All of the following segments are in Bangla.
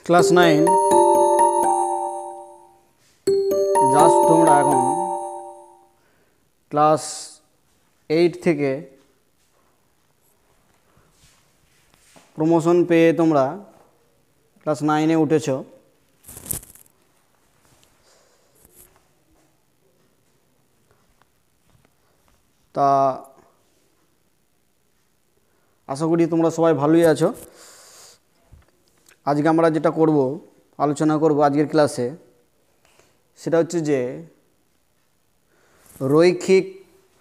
ক্লাস 9 জাস্ট তোমরা এখন ক্লাস 8 থেকে প্রমোশন পেয়ে তোমরা ক্লাস 9 এ উঠেছো। তা আশা করি তোমরা সবাই ভালোই আছো। আজকে আমরা যেটা করব, আলোচনা করব আজকের ক্লাসে, সেটা হচ্ছে যে রৈখিক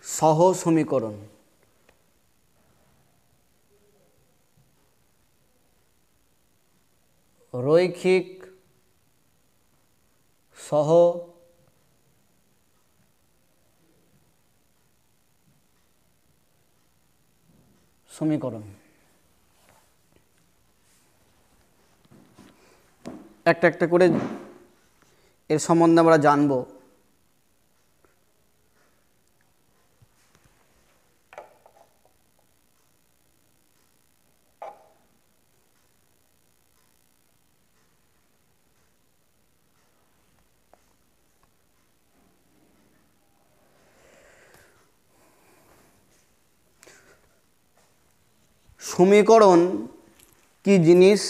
সহ সমীকরণ। রৈখিক সহ সমীকরণ একটা একটা করে এর সম্বন্ধে আমরা জানব। সমীকরণ কি জিনিস,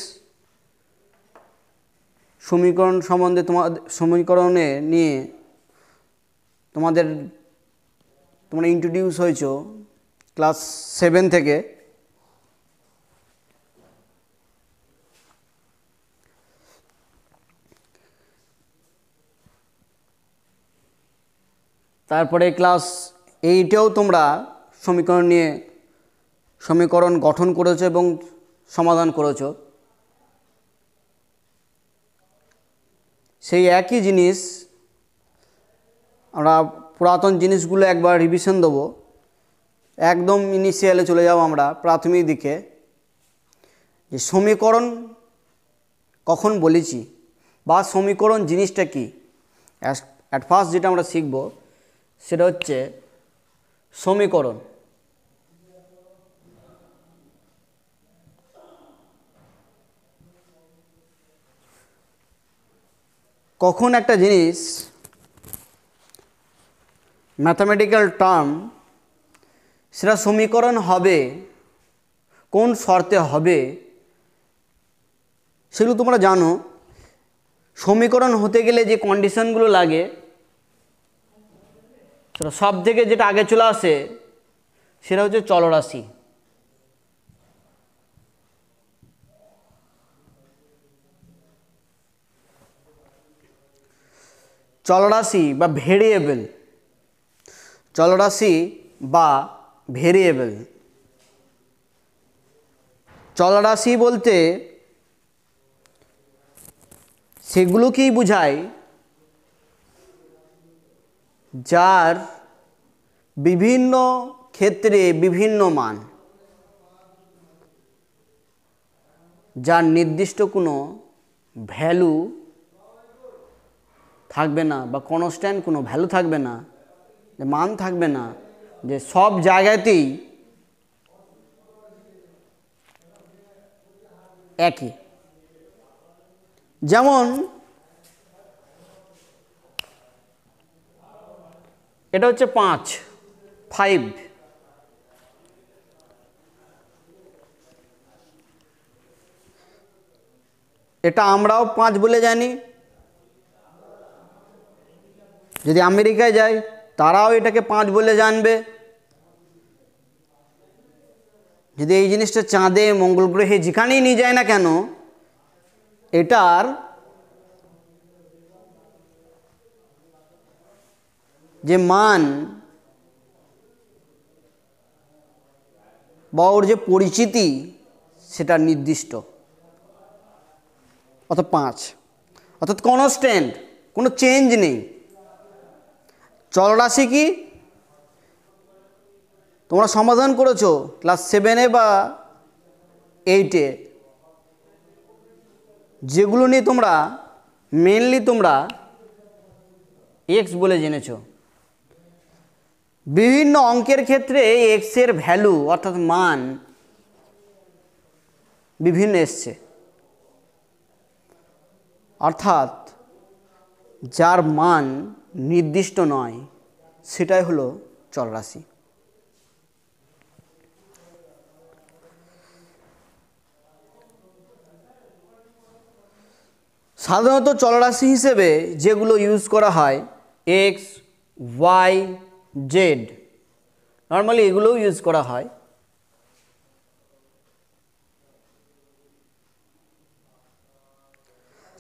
সমীকরণ সম্বন্ধে সমীকরণে নিয়ে তোমরা ইন্ট্রোডিউস হয়েছো ক্লাস 7 থেকে। তারপরে ক্লাস 8এও তোমরা সমীকরণ গঠন করেছো এবং সমাধান করেছো। সেই একই জিনিস আমরা পুরাতন জিনিসগুলো একবার রিভিশন দেবো। একদম ইনিশিয়ালে চলে যাব আমরা প্রাথমিক দিকে, যে সমীকরণ কখন বলেছি বা সমীকরণ জিনিসটা কি। অ্যাট ফার্স্ট যেটা আমরা শিখব সেটা হচ্ছে সমীকরণ। কখন একটা জিনিস ম্যাথামেটিক্যাল টার্ম সেটা সমীকরণ হবে, কোন শর্তে হবে সেগুলো তোমরা জানো। সমীকরণ হতে গেলে যে কন্ডিশনগুলো লাগে সেটা সব থেকে যেটা আগে চলে আসে সেটা হচ্ছে চলরাশি। চলরাশি বা ভেরিয়েবল, চলরাশি বা ভেরিয়েবল। চলরাশি বলতে সেগুলোকেই বোঝায় যার বিভিন্ন ক্ষেত্রে বিভিন্ন মান, যার নির্দিষ্ট কোনো ভ্যালু থাকবে না বা কনস্ট্যান্ট কোনো ভ্যালু থাকবে না, যে মান থাকবে না, যে সব জায়গাতেই একই। যেমন এটা হচ্ছে 5, এটা আমরাও 5 বলে জানি। যদি আমেরিকায় যাই তারাও এটাকে 5 বলে জানবে। যদি এই জিনিসটা চাঁদে, মঙ্গল গ্রহে যেখানেই নিয়ে যায় না কেন, এটার যে মান বা ওর যে পরিচিতি সেটা নির্দিষ্ট, অর্থাৎ 5, অর্থাৎ কনস্ট্যান্ট, কোনো চেঞ্জ নেই। চলরাশি কি তোমরা সমাধান করেছো ক্লাস 7 বা 8, যেগুলো নিয়ে তোমরা মেনলি এক্স বলে জেনেছ। বিভিন্ন অঙ্কের ক্ষেত্রে এক্স এর ভ্যালু অর্থাৎ মান বিভিন্ন এসছে। অর্থাৎ যার মান নির্দিষ্ট নয় সেটাই হলো চলরাশি। সাধারণত চলরাশি হিসেবে যেগুলো ইউজ করা হয় এক্স, ওয়াই, জেড, নর্মালি এগুলোও ইউজ করা হয়।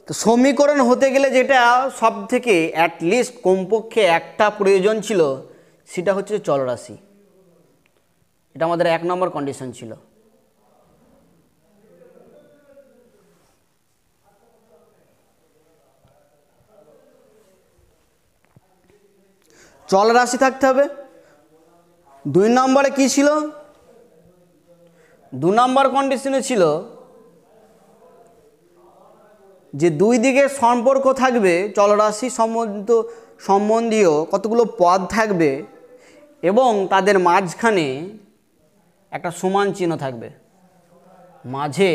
তো সমীকরণ হতে গেলে যেটা সব থেকে অ্যাটলিস্ট কমপক্ষে একটা প্রয়োজন ছিল সেটা হচ্ছে চলরাশি। এটা আমাদের 1 নম্বর কন্ডিশন ছিল। চলরাশি থাকতে হবে। 2 নম্বরে কি ছিল? 2 নম্বর কন্ডিশনে ছিল যে দুই দিকে সম্পর্ক থাকবে, চলরাশি সম্বন্ধীয় কতগুলো পদ থাকবে এবং তাদের মাঝখানে একটা সমান চিহ্ন থাকবে। মাঝে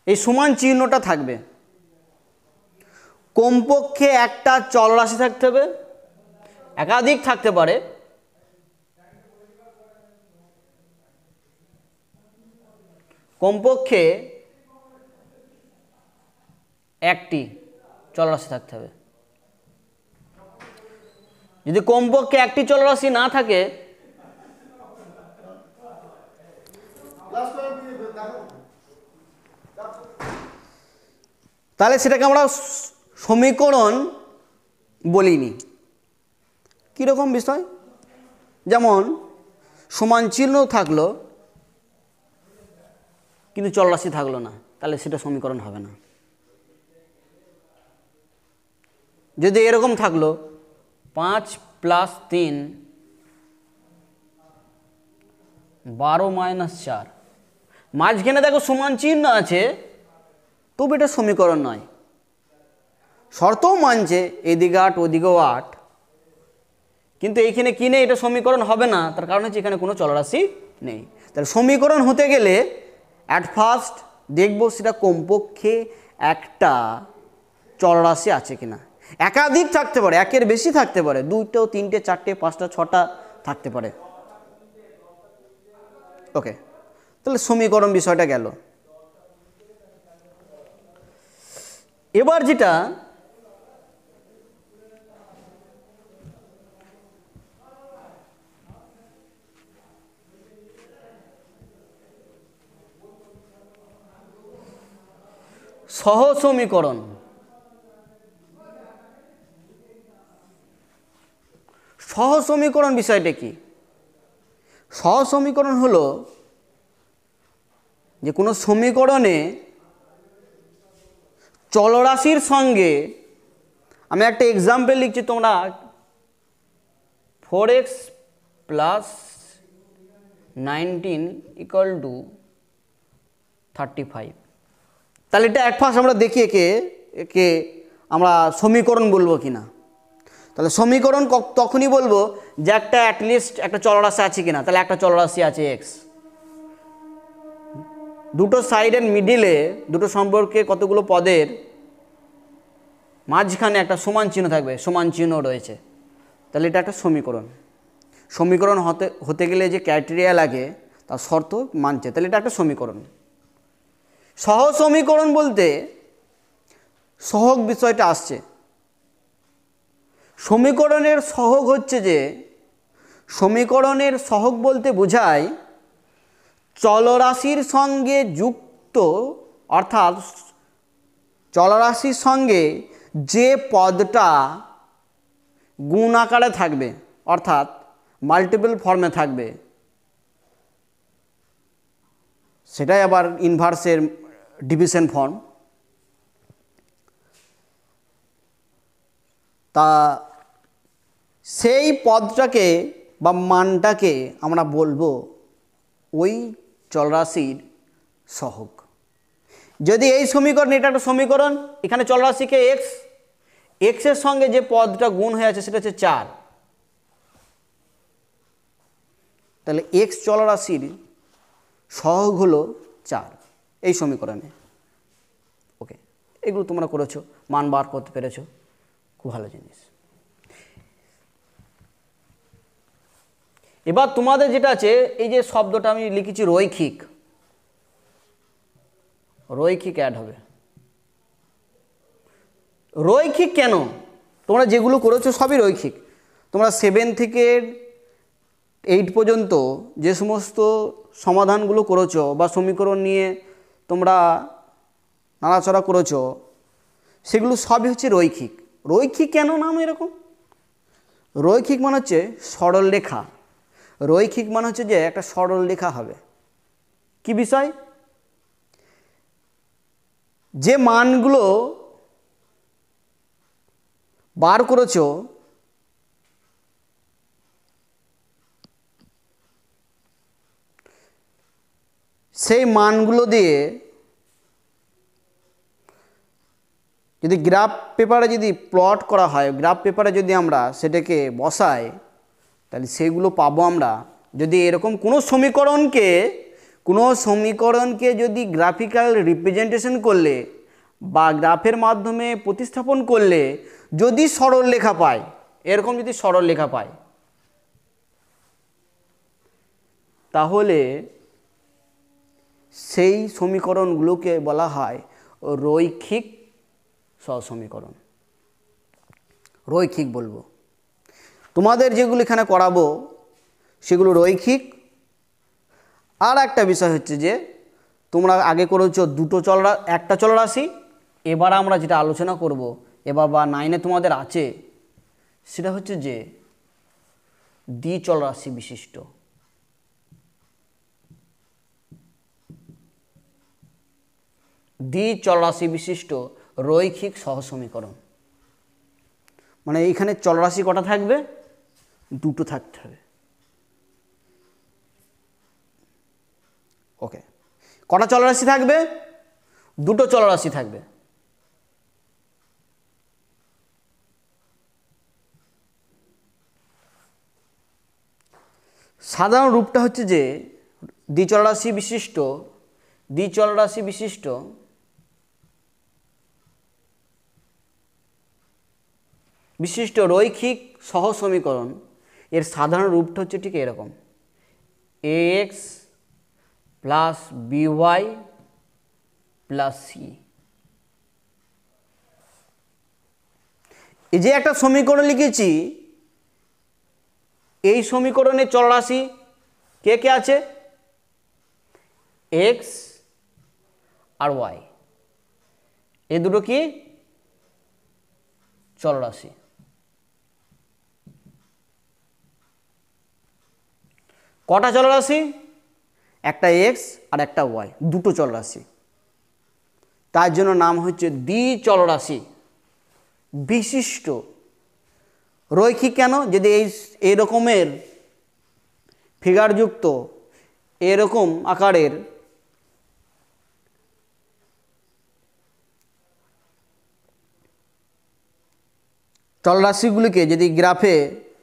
এই সমান চিহ্নটা থাকবে। কমপক্ষে একটা চলরাশি থাকতে হবে, একাধিক থাকতে পারে। কমপক্ষে একটি চলরাশি থাকতে হবে। যদি কমপক্ষে একটি চলরাশি না থাকে তাহলে সেটাকে আমরা সমীকরণ বলিনি। কীরকম বিষয়? যেমন সমান চিহ্ন থাকলো কিন্তু চলরাশি থাকলো না, তাহলে সেটা সমীকরণ হবে না। যদি এরকম থাকলো 5 + 3 12 - 4, মাঝখানে দেখো সমান চিহ্ন আছে, তবু এটা সমীকরণ নয়। শর্তও মানছে এদিকে 8 ওদিকেও 8, কিন্তু এইখানে কি নেই? এটা সমীকরণ হবে না। তার কারণ হচ্ছে এখানে কোনো চলরাশি নেই। তাহলে সমীকরণ হতে গেলে অ্যাট ফার্স্ট দেখবো সেটা কমপক্ষে একটা চলরাশি আছে কিনা। একাধিক থাকতে পারে, একের বেশি থাকতে পারে, 2টো 3টে 4টে 5টা 6টা থাকতে পারে। ওকে, তাহলে সমীকরণ বিষয়টা গেল। এবার যেটা সহ সমীকরণ। সহ সমীকরণ বিষয়টা কি? সহ সমীকরণ হলো যে কোনো সমীকরণে চলরাশির সঙ্গে, আমি একটা এক্সাম্পল লিখছি, তোমরা 4x + 19 = 35। তাহলে এটা এক ফার্স্ট আমরা দেখি একে আমরা সমীকরণ বলবো কিনা। তাহলে সমীকরণ তখনই বলবো যে একটা অ্যাটলিস্ট একটা চলরাশি আছে কিনা। তাহলে একটা চলরাশি আছে এক্স, দুটো সাইডের মিডিলে, দুটো সম্পর্কে কতগুলো পদের মাঝখানে একটা সমান চিহ্ন থাকবে, সমান চিহ্ন রয়েছে, তাহলে এটা একটা সমীকরণ। সমীকরণ হতে গেলে যে ক্রাইটেরিয়া লাগে তার শর্ত মানছে, তাহলে এটা একটা সমীকরণ। সহ সমীকরণ বলতে সহগ বিষয়টা আসছে। সমীকরণের সহগ হচ্ছে যে, সমীকরণের সহগ বলতে বোঝায় চলরাশির সঙ্গে যুক্ত, অর্থাৎ চলরাশির সঙ্গে যে পদটা গুণ আকারে থাকবে, অর্থাৎ মাল্টিপল ফর্মে থাকবে, সেটাই আবার ইনভার্সের ডিভিশন ফর্ম। তা সেই পদটাকে বা মানটাকে আমরা বলবো ওই চলরাশির সহগ। যদি এই সমীকরণ, এটা একটা সমীকরণ, এখানে চলরাশিকে এক্স, এক্সের সঙ্গে যে পদটা গুণ হয়ে আছে সেটা হচ্ছে 4, তাহলে এক্স চলরাশির সহগ হলো 4 এই সমীকরণে। ওকে, এগুলো তোমরা করেছো, মান বার করতে পেরেছো, খুব ভালো জিনিস। এবার তোমাদের যেটা আছে, এই যে শব্দটা আমি লিখেছি রৈখিক, রৈখিক অ্যাড হবে। রৈখিক কেন? তোমরা যেগুলো করেছো সবই রৈখিক। তোমরা 7 থেকে 8 পর্যন্ত যে সমস্ত সমাধানগুলো করেছো বা সমীকরণ নিয়ে তোমরা নাড়াচড়া করেছো, সেগুলো সবই হচ্ছে রৈখিক। রৈখিক কেন নাম এরকম? রৈখিক মানে হচ্ছে সরল রেখা। রৈখিক মানে হচ্ছে যে একটা সরল রেখা হবে। কি বিষয়? যে মানগুলো বার করেছো সেই মানগুলো দিয়ে যদি গ্রাফ পেপারে যদি প্লট করা হয়, গ্রাফ পেপারে যদি আমরা সেটাকে বসাই, তাহলে সেগুলো পাবো আমরা। যদি এরকম কোনো সমীকরণকে যদি গ্রাফিক্যাল রিপ্রেজেন্টেশন করলে বা গ্রাফের মাধ্যমে প্রতিস্থাপন করলে যদি সরল রেখা পায়, এরকম যদি সরল রেখা পায়, তাহলে সেই সমীকরণগুলোকে বলা হয় রৈখিক সহসমীকরণ। রৈখিক বলবো। তোমাদের যেগুলো এখানে করাবো সেগুলো রৈখিক। আর একটা বিষয় হচ্ছে যে তোমরা আগে করেছো একটা চলরাশি। এবার আমরা যেটা আলোচনা করব এবার বা 9-এ তোমাদের আছে, সেটা হচ্ছে যে দ্বিচলরাশি বিশিষ্ট। দ্বিচলরাশি বিশিষ্ট রৈখিক সহসমীকরণ। মানে এইখানে চলরাশি কটা থাকবে? 2টো থাকতে হবে। ওকে, কটা চলরাশি থাকবে? 2টো চলরাশি থাকবে। সাধারণ রূপটা হচ্ছে যে দ্বিচলরাশি বিশিষ্ট রৈখিক সহসমীকরণ এর সাধারণ রূপটা হচ্ছে ঠিক এরকম: ax plus by plus c। এই যে একটা সমীকরণ লিখেছি, এই সমীকরণে চলরাশি কে কে আছে? x আর y, এই দুটো কি চলরাশি। কটা চলরাশি? একটা x আর একটা y, 2টো চলরাশি। তার জন্য নাম হচ্ছে দ্বিচলরাশি বিশিষ্ট। রৈখিক কেন? যদি এই রকমের ফিগারযুক্ত এরকম আকারের চলরাশিগুলিকে যদি গ্রাফে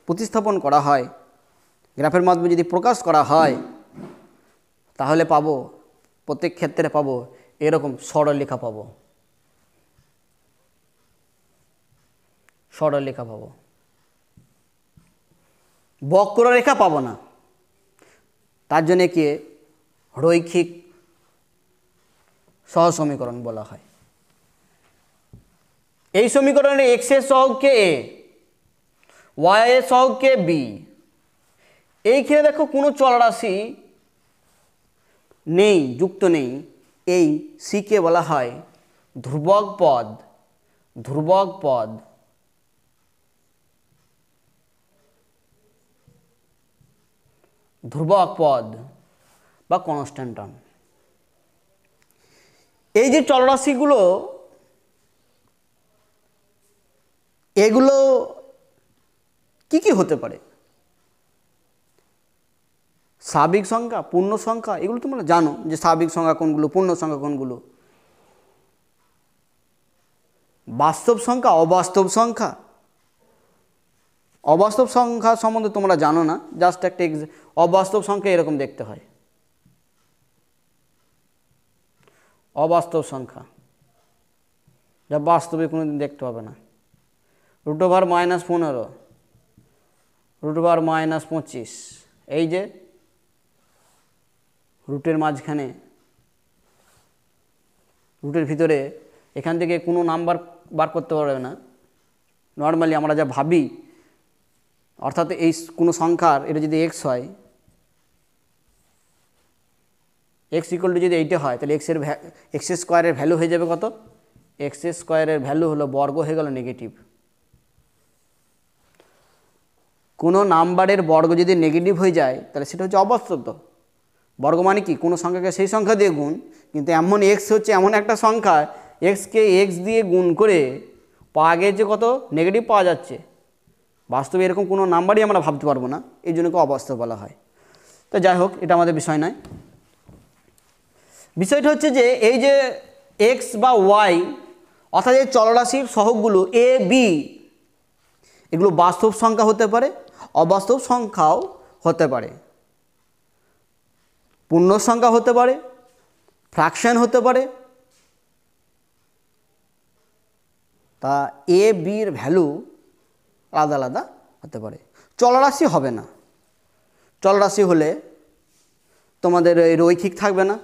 প্রতিস্থাপন করা হয়, গ্রাফের মাধ্যমে যদি প্রকাশ করা হয়, তাহলে পাবো প্রত্যেক ক্ষেত্রে পাবো এরকম সরলরেখা পাবো। সরলরেখা পাবো, বক্ররেখা পাবো না। তার জন্য কি রৈখিক সহসমীকরণ বলা হয়। এই সমীকরণে x এর সহগকে a, y এর সহগকে b। এইখানে দেখো কোনো চলরাশি নেই, যুক্ত নেই। এই c কে বলা হয় ধ্রুবক পদ। ধ্রুবক পদ ধ্রুবক পদ বা কনস্ট্যান্ট টার্ম। এই যে চলরাশিগুলো, এগুলো কি কি হতে পারে? স্বাভাবিক সংখ্যা, পূর্ণ সংখ্যা, এগুলো তোমরা জানো যে স্বাভাবিক সংখ্যা কোনগুলো, পূর্ণ সংখ্যা কোনগুলো, বাস্তব সংখ্যা, অবাস্তব সংখ্যা, অবাস্তব সংখ্যা সম্বন্ধে তোমরা জানো না, জাস্ট একটা অবাস্তব সংখ্যা এরকম দেখতে হয়। অবাস্তব সংখ্যা যা বাস্তবে কোনোদিন দেখতে হবে না। √−15, √−25, এই যে রুটের মাঝখানে, রুটের ভিতরে এখান থেকে কোনো নাম্বার বার করতে পারবে না। নর্মালি আমরা যা ভাবি, অর্থাৎ এই কোনো সংখ্যার এটা যদি এক্স হয়, এক্স ইকুয়াল টু যদি এইটা হয়, তাহলে এক্স স্কোয়ারের ভ্যালু হয়ে যাবে কত? এক্স স্কোয়ারের ভ্যালু হলো বর্গ হয়ে গেল নেগেটিভ। কোনো নাম্বারের বর্গ যদি নেগেটিভ হয়ে যায় তাহলে সেটা হচ্ছে অবাস্তব। তো বর্গ মানে কি? কোনো সংখ্যাকে সেই সংখ্যা দিয়ে গুণ, কিন্তু এমন এক্স হচ্ছে এমন একটা সংখ্যা, এক্সকে এক্স দিয়ে গুণ করে পাওয়া গেছে কত? নেগেটিভ পাওয়া যাচ্ছে। বাস্তবে এরকম কোনো নাম্বারই আমরা ভাবতে পারবো না, এই জন্য অবাস্তব বলা হয়। তো যাই হোক, এটা আমাদের বিষয় নয়। বিষয়টা হচ্ছে যে এই যে এক্স বা ওয়াই, অর্থাৎ এই চলরাশির সহগগুলো এ বি, এগুলো বাস্তব সংখ্যা হতে পারে, অবাস্তব সংখ্যাও হতে পারে, পূর্ণ সংখ্যা হতে পারে, ফ্র্যাকশন হতে পারে। তা এ বির ভ্যালু আলাদা আলাদা হতে পারে। চলরাশি হবে না। চলরাশি হলে তোমাদের এই রৈখিক থাকবে না।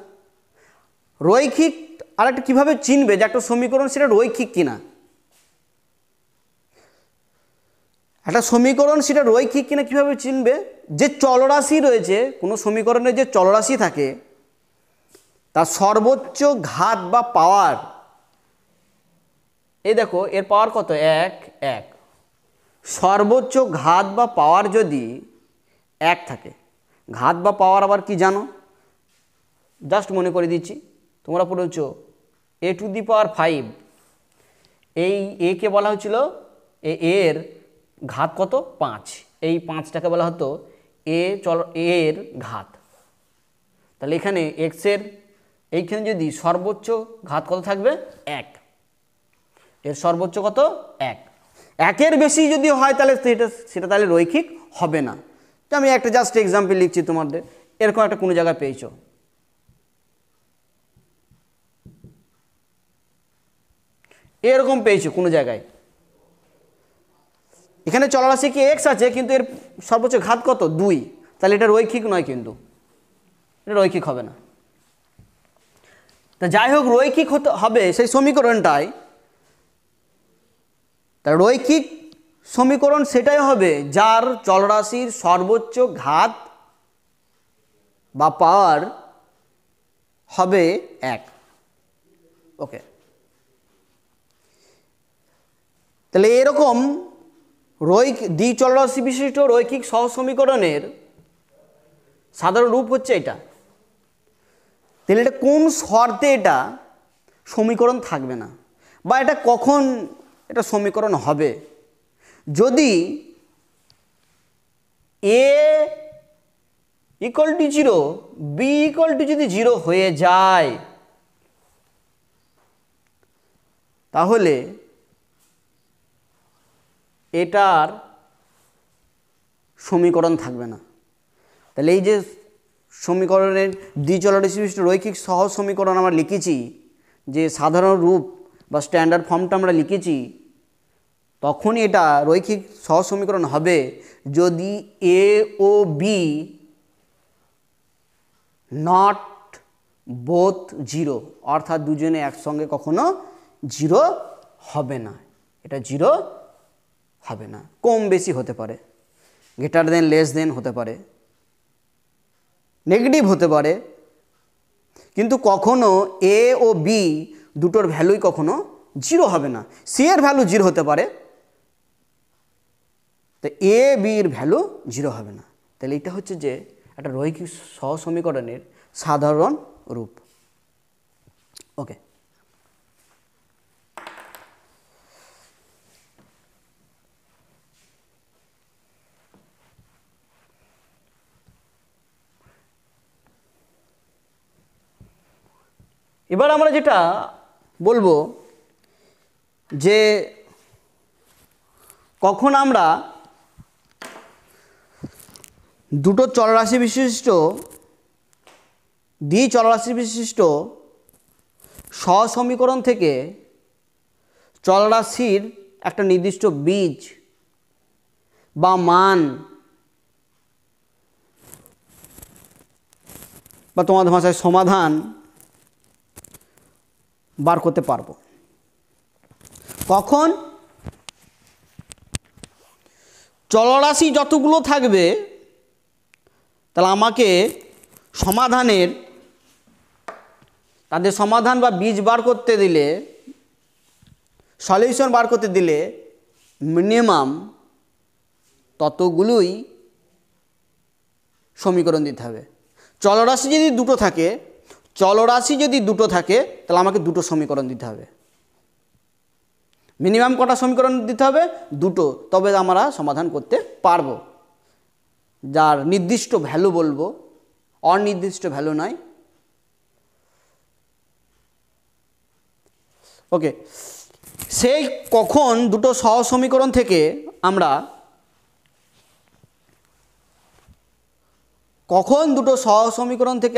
রৈখিক আরেকটা কীভাবে চিনবে যে একটা সমীকরণ সেটা রৈখিক কিনা? একটা সমীকরণ সেটা রৈখিক কিনা কীভাবে চিনবে? যে চলরাশি রয়েছে, কোনো সমীকরণে যে চলরাশি থাকে তার সর্বোচ্চ ঘাত বা পাওয়ার, এই দেখো এর পাওয়ার কত? 1 1। সর্বোচ্চ ঘাত বা পাওয়ার যদি 1 থাকে, ঘাত বা পাওয়ার আবার কি জানো? জাস্ট মনে করে দিচ্ছি, তোমরা পড়েছ a⁵, এই এ কে বলা হয়েছিল এর ঘাত কত? 5। এই 5টাকে বলা হতো এর ঘাত। তাহলে এখানে এক্সের এইখানে যদি সর্বোচ্চ ঘাত কত থাকবে? 1। এর সর্বোচ্চ কত? 1। 1-এর বেশি যদি হয় তাহলে সেটা তাহলে রৈখিক হবে না। তো আমি একটা জাস্ট এক্সাম্পল লিখছি তোমাদের, এরকম একটা কোনো জায়গায় পেয়েছো, এরকম পেয়েছো কোনো জায়গায়, এখানে চলরাশি কি এক্স আছে, কিন্তু এর সর্বোচ্চ ঘাত কত? 2। তাহলে এটা রৈখিক নয়, কিন্তু এটা রৈখিক হবে না। তা যাই হোক, রৈখিক হতে হবে সেই সমীকরণটাই। তা রৈখিক সমীকরণ সেটাই হবে যার চলরাশির সর্বোচ্চ ঘাত বা পাওয়ার হবে 1। ওকে, তাহলে এরকম দ্বিচলরাশি বিশিষ্ট রৈখিক সহসমীকরণের সাধারণ রূপ হচ্ছে এটা। তাহলে এটা কোন শর্তে এটা সমীকরণ থাকবে না, বা এটা কখন এটা সমীকরণ হবে? যদি a = 0, b = যদি 0 হয়ে যায়, তাহলে এটার সমীকরণ থাকবে না। তাহলে এই যে সমীকরণের দ্বিচলরাশি বিশিষ্ট রৈখিক সহজ সমীকরণ আমরা লিখেছি, যে সাধারণ রূপ বা স্ট্যান্ডার্ড ফর্মটা আমরা লিখেছি, তখনই এটা রৈখিক সহজ সমীকরণ হবে যদি এ ও বি নট বোথ 0, অর্থাৎ দুজনে একসঙ্গে কখনো 0 হবে না। এটা 0 হবে না, কম বেশি হতে পারে, গ্রেটার দেন লেস দেন হতে পারে, নেগেটিভ হতে পারে, কিন্তু কখনো এ ও বি দুটোর ভ্যালুই কখনো 0 হবে না। সি এর ভ্যালু 0 হতে পারে, তো এ বির ভ্যালু 0 হবে না। তাহলে এটা হচ্ছে যে একটা রৈখিক সহসমীকরণের সাধারণ রূপ। ওকে, এবার আমরা যেটা বলবো যে কখন আমরা দুটো চলরাশি বিশিষ্ট দ্বি-চলরাশি বিশিষ্ট সহসমীকরণ থেকে চলরাশির একটা নির্দিষ্ট বীজ বা মান বা তোমাদের ভাষায় সমাধান বার করতে পারবো। কখন? চলরাশি যতগুলো থাকবে তাহলে আমাকে সমাধানের তাদের সমাধান বা বীজ বার করতে দিলে, সলিউশন বার করতে দিলে মিনিমাম ততগুলোই সমীকরণ দিতে হবে। চলরাশি যদি দুটো থাকে তাহলে আমাকে দুটো সমীকরণ দিতে হবে। মিনিমাম কটা সমীকরণ দিতে হবে? দুটো, তবে আমরা সমাধান করতে পারবো। যার নির্দিষ্ট ভ্যালু বলবো, অনির্দিষ্ট ভ্যালু নয়। ওকে, সেই কখন দুটো সহসমীকরণ থেকে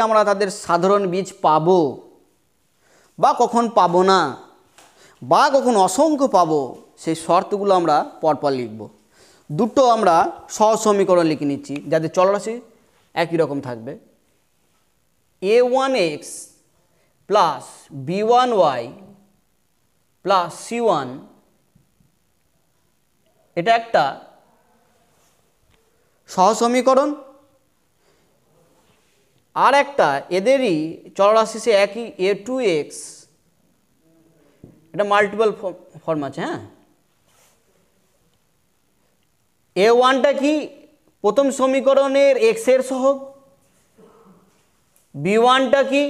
আমরা তাদের সাধারণ বীজ পাবো বা কখন পাবো না বা কখন অসংখ্য পাবো, সেই শর্তগুলো আমরা পরপর লিখব। দুটো আমরা সহসমীকরণ লিখে নিচ্ছি যাদের চলরাশি একই রকম থাকবে। a1x plus b1y plus c1, এটা একটা সহসমীকরণ। আর একটা এদেরই চলরাশি সে একই a2x, এটা মাল্টিপল ফর্ম আছে। হ্যাঁ, a1টা কি? প্রথম সমীকরণের x এর সহগ। b1টা কি?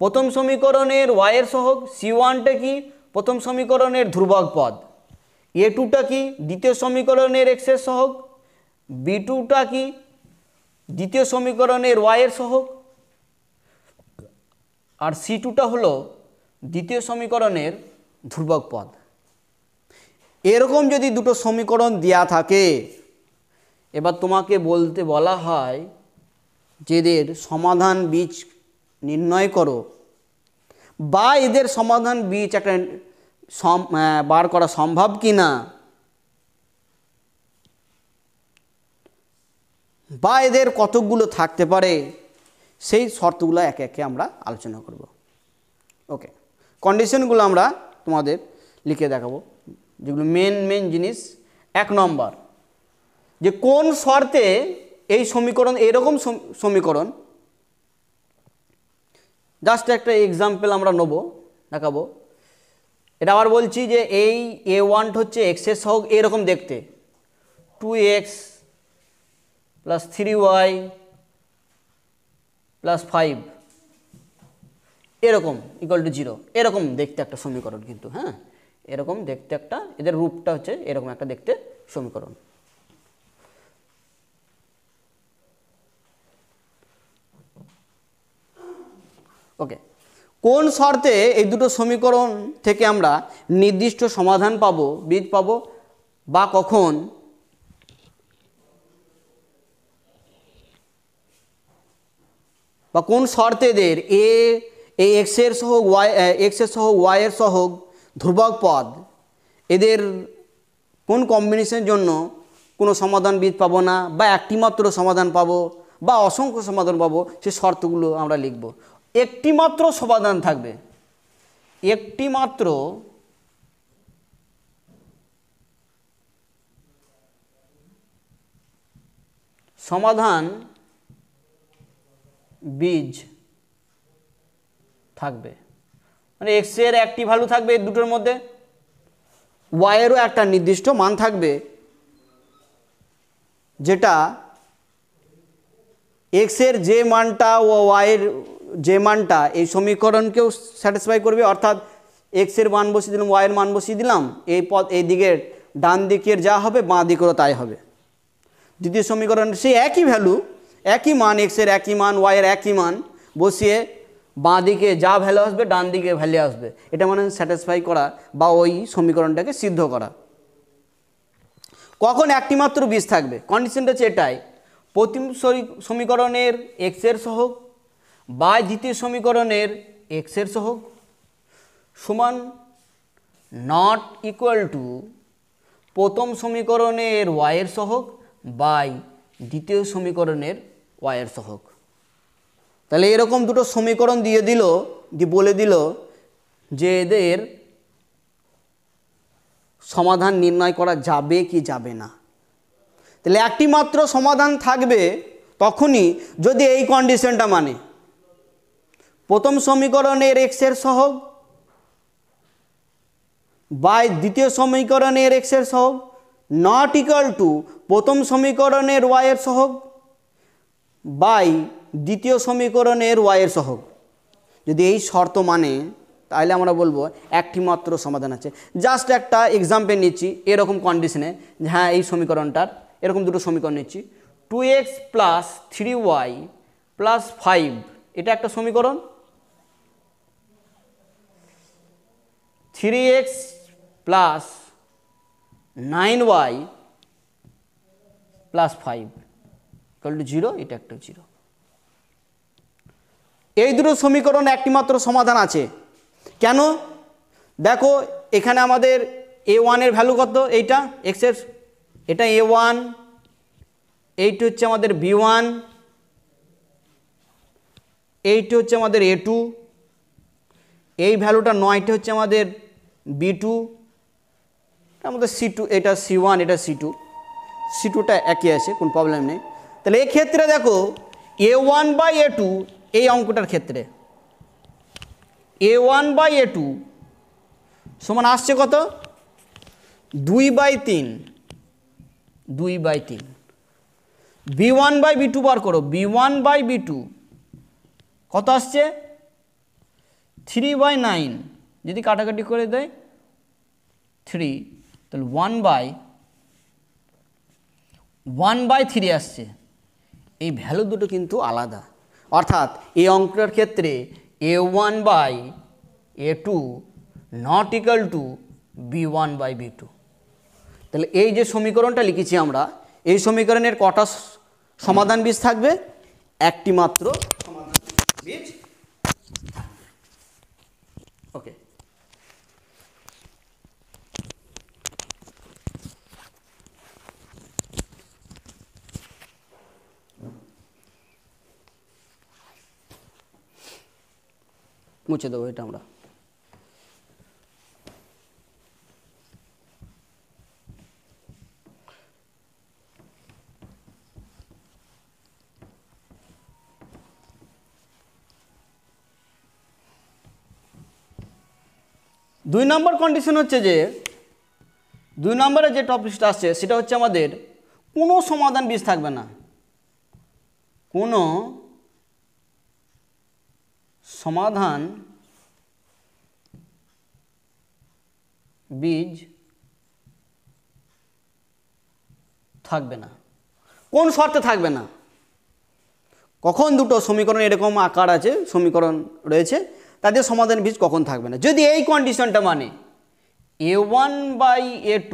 প্রথম সমীকরণের y এর সহগ। c1টা কি? প্রথম সমীকরণের ধ্রুবক পদ। a2টা কি? দ্বিতীয় সমীকরণের x এর সহগ। b2টা কি? দ্বিতীয় সমীকরণের y এর সহগ। আর c2টা হলো দ্বিতীয় সমীকরণের ধ্রুবক পদ। এরকম যদি দুটো সমীকরণ দেয়া থাকে, এবার তোমাকে বলা হয় যে এদের সমাধান বীজ নির্ণয় করো, বা এদের সমাধান বীজ একটা বার করা সম্ভব কি না, বা এদের কতগুলো থাকতে পারে, সেই শর্তগুলো একে একে আমরা আলোচনা করব। ওকে, কন্ডিশনগুলো আমরা তোমাদের লিখে দেখাবো, যেগুলো মেন জিনিস। 1 নম্বর, যে কোন শর্তে এই সমীকরণ, এরকম সমীকরণ, জাস্ট একটা এক্সাম্পল আমরা দেখাবো। এটা আবার বলছি যে এই a1 হচ্ছে x এর সহগ, এরকম দেখতে, 2x প্লাস 3y প্লাস 5 এরকম ইকুয়াল টু 0, এরকম দেখতে একটা সমীকরণ। কিন্তু হ্যাঁ, এরকম দেখতে একটা, এদের রূপটা হচ্ছে এরকম একটা দেখতে সমীকরণ। ওকে, কোন শর্তে এই দুটো সমীকরণ থেকে আমরা নির্দিষ্ট সমাধান পাবো, বীজ পাবো, বা কখন, বা কোন শর্তে এদের এই x এর সহগ y এর সহগ ধ্রুবক পদ, এদের কোন কম্বিনেশনের জন্য কোনো সমাধান বীজ পাবো না, বা একটি মাত্র সমাধান পাবো, বা অসংখ্য সমাধান পাবো, সেই শর্তগুলো আমরা লিখব। একটি মাত্র সমাধান থাকবে, একটি মাত্র সমাধান বীজ থাকবে, মানে x এর একটি ভ্যালু থাকবে এই দুটোর মধ্যে, y এরও একটা নির্দিষ্ট মান থাকবে, যেটা x এর যে মানটা ও y এর যে মানটা এই সমীকরণকেও স্যাটিসফাই করবে। অর্থাৎ x এর মান বসিয়ে দিলাম, y এর মান বসিয়ে দিলাম, এই পদ এই দিকের ডান দিকের যা হবে বাঁ দিকেরও তাই হবে। দ্বিতীয় সমীকরণ সেই একই ভ্যালু, একই মান, x এর একই মান, y এর একই মান বসিয়ে বাঁ দিকে যা ভ্যালু আসবে ডান দিকে ভ্যালু আসবে, এটা মানে স্যাটিসফাই করা বা ওই সমীকরণটাকে সিদ্ধ করা। কখন একটি মাত্র বীজ থাকবে, কন্ডিশনটা হচ্ছে এটাই, প্রথম সমীকরণের এক্সের সহগ বাই দ্বিতীয় সমীকরণের এক্সের সহগ সমান নট ইকুয়াল টু প্রথম সমীকরণের ওয়াইয়ের সহগ বাই দ্বিতীয় সমীকরণের ওয়াইয়ের সহগ। তাহলে এরকম দুটো সমীকরণ দিয়ে বলে দিল যে এদের সমাধান নির্ণয় করা যাবে কি যাবে না। তাহলে একটি মাত্র সমাধান থাকবে তখনই যদি এই কন্ডিশনটা মানে প্রথম সমীকরণের এক্সের সহগ বাই দ্বিতীয় সমীকরণের এক্সের সহগ নট ইকুয়াল টু প্রথম সমীকরণের ওয়াইয়ের সহগ বাই দ্বিতীয় সমীকরণের ওয়াইয়ের সহগ। যদি এই শর্ত মানে তাহলে আমরা বলবো একটি মাত্র সমাধান আছে। জাস্ট একটা এক্সাম্পল নিচ্ছি এরকম কন্ডিশনে, হ্যাঁ এই সমীকরণটার এরকম দুটো সমীকরণ নিচ্ছি 2x প্লাস 3y প্লাস 5 এটা একটা সমীকরণ, 3x plus 9y plus 5 equal to 0 এটা একটা 0। এই দুটো সমীকরণ একটি মাত্র সমাধান আছে। কেন? দেখো এখানে আমাদের a1 এর ভ্যালু কত, এইটা x এর, এটা a1, এইটা হচ্ছে আমাদের b1, এইটা হচ্ছে আমাদের a2, এই ভ্যালুটা 9টা হচ্ছে আমাদের b2, আমাদের c2, এটা c1, এটা c2, c2টা একই আছে, কোনো প্রবলেম নেই। তাহলে এই ক্ষেত্রে দেখো a1 বাই a2 এই অঙ্কটার ক্ষেত্রে a1 বাই a2 সমান আসছে কত 2/3, 2/3। b1 বাই b2 বার করো, b1 বাই b2 কত আসছে 3/9, যদি কাটাকাটি করে দেয় 3, তাহলে 1/3 আসছে। এই ভ্যালু দুটো কিন্তু আলাদা, অর্থাৎ এই অঙ্কটার ক্ষেত্রে a1 by a2 not equal to b1 by b2। তাহলে এই যে সমীকরণটা লিখেছি আমরা, এই সমীকরণের কটা সমাধান বীজ থাকবে? একটি মাত্র সমাধান বীজ। ওকে, মুছে দেবো এটা আমরা। দুই নম্বর কন্ডিশন হচ্ছে যে 2 নম্বরে যে টপিকটা আসছে সেটা হচ্ছে আমাদের কোনো সমাধান বীজ থাকবে না, কোনো সমাধান বীজ থাকবে না। কোন শর্তে থাকবে না? কখন দুটো সমীকরণ এরকম আকার আছে, সমীকরণ রয়েছে, তাদের সমাধান বীজ কখন থাকবে না? যদি এই কন্ডিশনটা মানে a1 by a2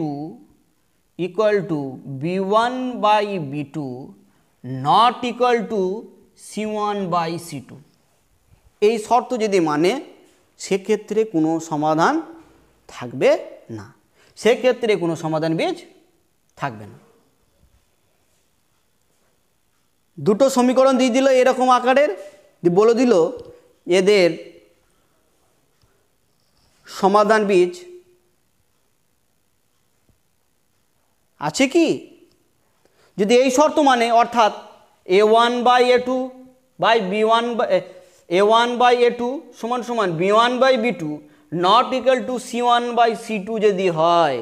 equal to b1 by b2 not equal to c1 by c2, এই শর্ত যদি মানে সেক্ষেত্রে কোনো সমাধান থাকবে না, সেক্ষেত্রে কোনো সমাধান বীজ থাকবে না। দুটো সমীকরণ দিয়ে দিল এরকম আকারের, বলে দিল এদের সমাধান বীজ আছে কি? যদি এই শর্ত মানে, অর্থাৎ a1 by a2 by b1 a1 by a2 সমান সমান b1 by b2 not equal to c1 by c2 যদি হয়,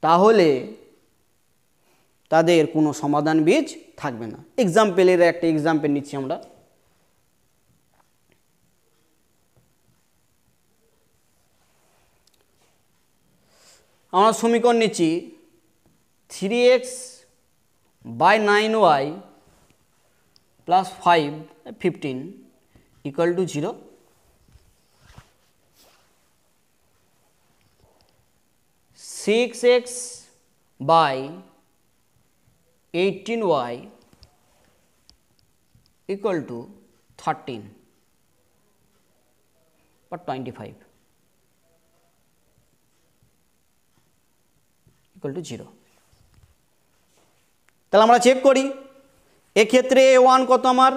তাহলে তাদের কোনো সমাধান বীজ থাকবে না। এক্সাম্পলের একটা এক্সাম্পল নিচ্ছি আমরা। আমরা সমীকরণ নিচ্ছি 3x by 9y plus 15 equal to 0। 6x by 18y equal to 13 or 25 equal to 0। তাহলে আমরা চেক করি, এক্ষেত্রে a1 কত আমার,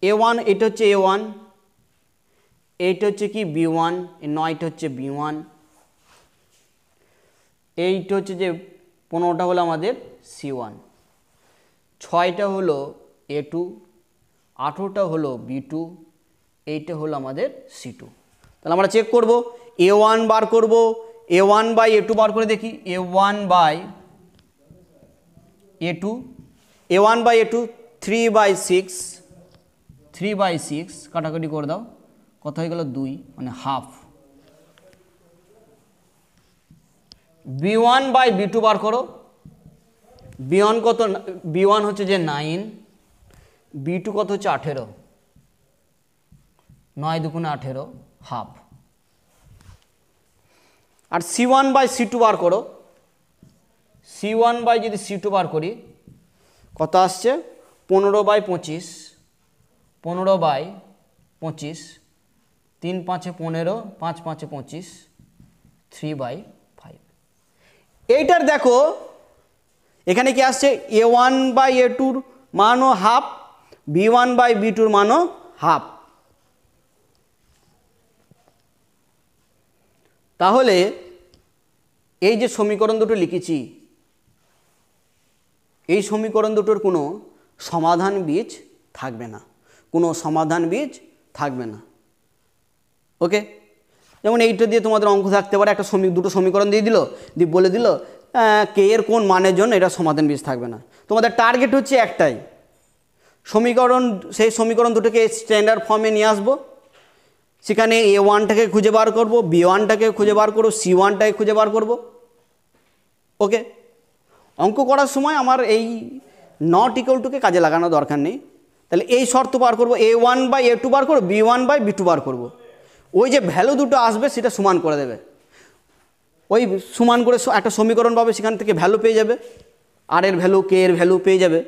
a1 এটা হচ্ছে a1, এইটা হচ্ছে কি b1, এই 9টা হচ্ছে b1, এইটা হচ্ছে যে 15টা হলো আমাদের c1, 6টা হলো a2, 18টা হলো b2, এইটা হলো আমাদের c2। তাহলে আমরা চেক করব, a1 বার করব, a1 বাই a2 বার করে দেখি, a1 by a2, a1 by a2 3/6 কাটাকাটি করে দাও, কত হয়ে গেল 2 মানে হাফ। b1 বাই b2 বার করো, b1 কত, b1 হচ্ছে যে 9, b2 কত হচ্ছে 18, 9 দুগুণে 18 half. R c1 by c2 বার করো, c1 বাই যদি c2 বার করি কত আসছে 15/25, 15/25, 3 5 15, 5 5 25, 3/5। এইটার দেখো এখানে কি আসছে, a1 বাই a2 মানও হাফ, b1 বাই b2 মানও হাফ। তাহলে এই যে সমীকরণ দুটো লিখেছি, এই সমীকরণ দুটোর কোনো সমাধান বীজ থাকবে না, কোনো সমাধান বীজ থাকবে না। ওকে, যেমন এইটা দিয়ে তোমাদের অঙ্ক থাকতে পারে, একটা দুটো সমীকরণ দিয়ে দিল, দিয়ে বলে দিল কে এর কোন মানের জন্য এটা সমাধান বীজ থাকবে না। তোমাদের টার্গেট হচ্ছে একটাই, সমীকরণ, সেই সমীকরণ দুটোকে স্ট্যান্ডার্ড ফর্মে নিয়ে আসবো, সেখানে a1টাকে খুঁজে বার করব, b1টাকে খুঁজে বার করব, c1টাকে খুঁজে বার করব। ওকে, অঙ্ক করার সময় আমার এই নট ইকুয়াল টুকে কাজে লাগানো দরকার নেই। তাহলে এই শর্ত বার করব, a1 বাই a2 বার করব, b1 বাই b2 বার করব, ওই যে ভ্যালু দুটো আসবে সেটা সমান করে দেবে, ওই সমান করে একটা সমীকরণ পাবে, সেখান থেকে ভ্যালু পেয়ে যাবে, আর এর ভ্যালু কে এর ভ্যালু পেয়ে যাবে।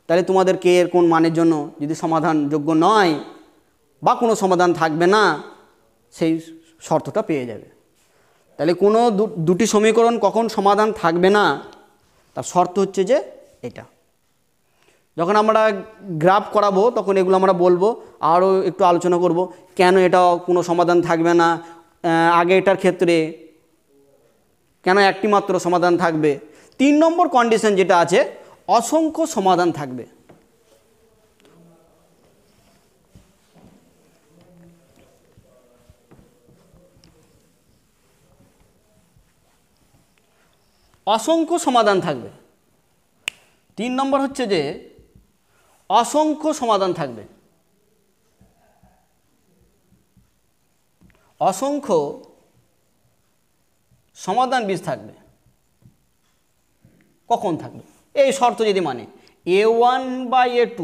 তাহলে তোমাদের কে এর কোন মানের জন্য যদি সমাধানযোগ্য নয় বা কোনো সমাধান থাকবে না, সেই শর্তটা পেয়ে যাবে। তাহলে কোনো দুটি সমীকরণ কখন সমাধান থাকবে না তার শর্ত হচ্ছে যে এটা। যখন আমরা গ্রাফ করাবো তখন এগুলো আমরা বলবো, আরও একটু আলোচনা করব কেন এটা কোনো সমাধান থাকবে না, আগে এটার ক্ষেত্রে কেন একটি মাত্র সমাধান থাকবে। 3 নম্বর কন্ডিশন যেটা আছে, অসংখ্য সমাধান থাকবে। অসংখ্য সমাধান থাকবে। 3 নম্বর হচ্ছে যে অসংখ্য সমাধান থাকবে। অসংখ্য সমাধান বীজ থাকবে। কখন থাকবে? এই শর্ত যদি মানে a1 বাই a2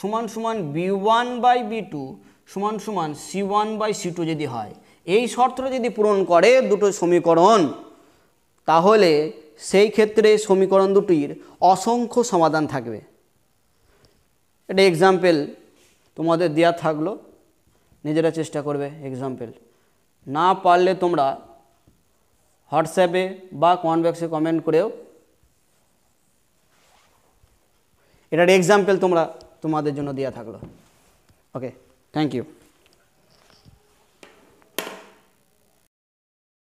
সমান সমান b1 বাই b2 সমান সমান c1 বাই c2 যদি হয়, এই শর্তটা যদি পূরণ করে দুটো সমীকরণ, তাহলে সেই ক্ষেত্রে সমীকরণ দুটির অসংখ্য সমাধান থাকবে। এটা এক্সাম্পল তোমাদের দেওয়া থাকলো, নিজেরা চেষ্টা করবে এক্সাম্পল। না পারলে তোমরা হোয়াটসঅ্যাপে বা কমেন্ট বক্সে কমেন্ট করেও এটার এক্সাম্পল তোমাদের জন্য দেওয়া থাকলো। ওকে, থ্যাংক ইউ।